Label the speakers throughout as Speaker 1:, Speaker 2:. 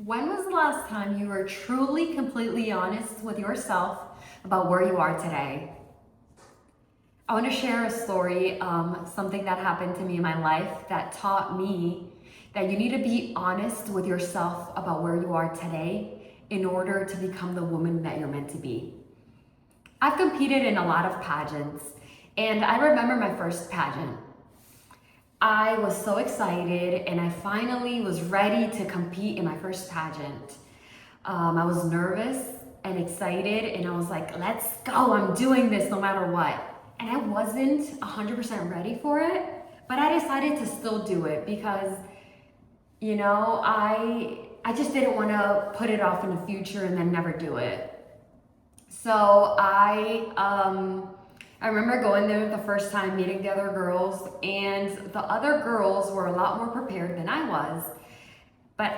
Speaker 1: When was the last time you were truly, completely honest with yourself about where you are today? I want to share a story, something that happened to me in my life that taught me that you need to be honest with yourself about where you are today in order to become the woman that you're meant to be. I've competed in a lot of pageants, and I remember my first pageant. I was so excited and I finally was ready to compete in my first pageant. I was nervous and excited and I was like, let's go, I'm doing this no matter what. And I wasn't 100% ready for it, but I decided to still do it because, I just didn't want to put it off in the future and then never do it. So I remember going there the first time, meeting the other girls, and the other girls were a lot more prepared than I was. But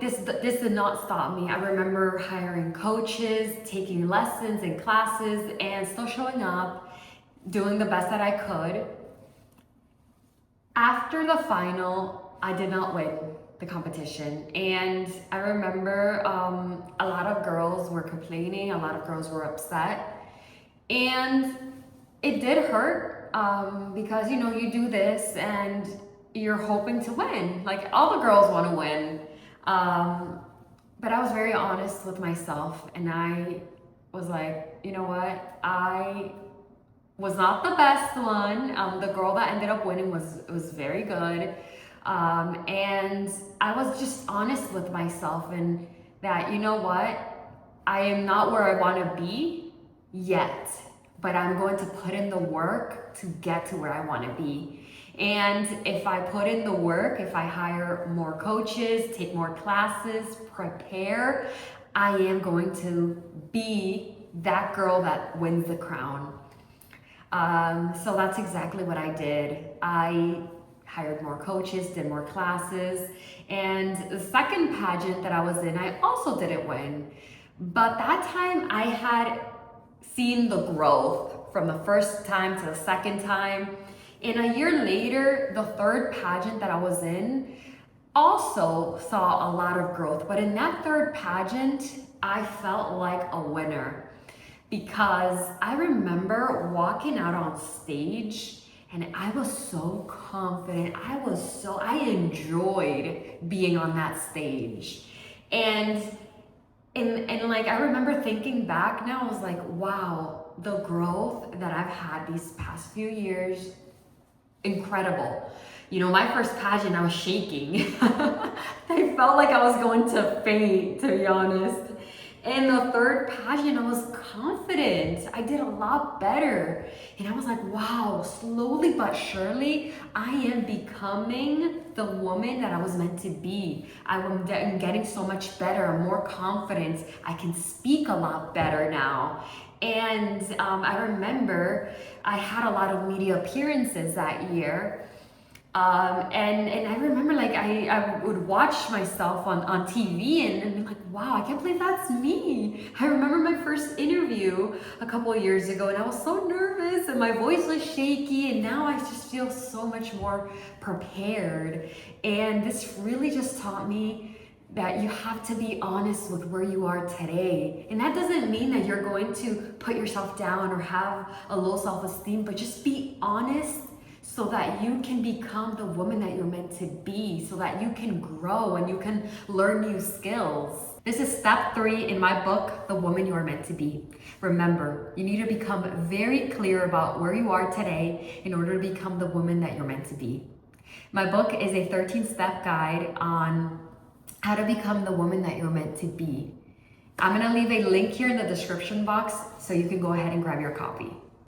Speaker 1: this did not stop me. I remember hiring coaches, taking lessons and classes, and still showing up, doing the best that I could. After the final, I did not win the competition. And I remember a lot of girls were complaining, a lot of girls were upset. And it did hurt because, you do this and you're hoping to win. Like all the girls want to win. But I was very honest with myself and I was like, you know what? I was not the best one. The girl that ended up winning was very good. And I was just honest with myself and that, you know what? I am not where I want to be yet, but I'm going to put in the work to get to where I want to be. And if I put in the work, if I hire more coaches, take more classes, prepare, I am going to be that girl that wins the crown. So that's exactly what I did. I hired more coaches, did more classes, and the second pageant that I was in, I also didn't win. But that time I had seen the growth from the first time to the second time. And a year later, the third pageant that I was in also saw a lot of growth. But in that third pageant, I felt like a winner because I remember walking out on stage and I was so confident. I enjoyed being on that stage. And like, I remember thinking back now, I was like, wow, the growth that I've had these past few years, incredible. My first pageant, I was shaking. I felt like I was going to faint, to be honest. And the third pageant, I was confident. I did a lot better. And I was like, wow, slowly but surely, I am becoming the woman that I was meant to be. I'm getting so much better. I'm more confident. I can speak a lot better now. And I remember I had a lot of media appearances that year. And I remember like I would watch myself on TV and be like, wow, I can't believe that's me. I remember my first interview a couple of years ago and I was so nervous and my voice was shaky, and now I just feel so much more prepared. And this really just taught me that you have to be honest with where you are today. And that doesn't mean that you're going to put yourself down or have a low self-esteem, but just be honest so that you can become the woman that you're meant to be, so that you can grow and you can learn new skills. This is step 3 in my book, The Woman You Are Meant to Be. Remember, you need to become very clear about where you are today in order to become the woman that you're meant to be. My book is a 13-step guide on how to become the woman that you're meant to be. I'm gonna leave a link here in the description box so you can go ahead and grab your copy.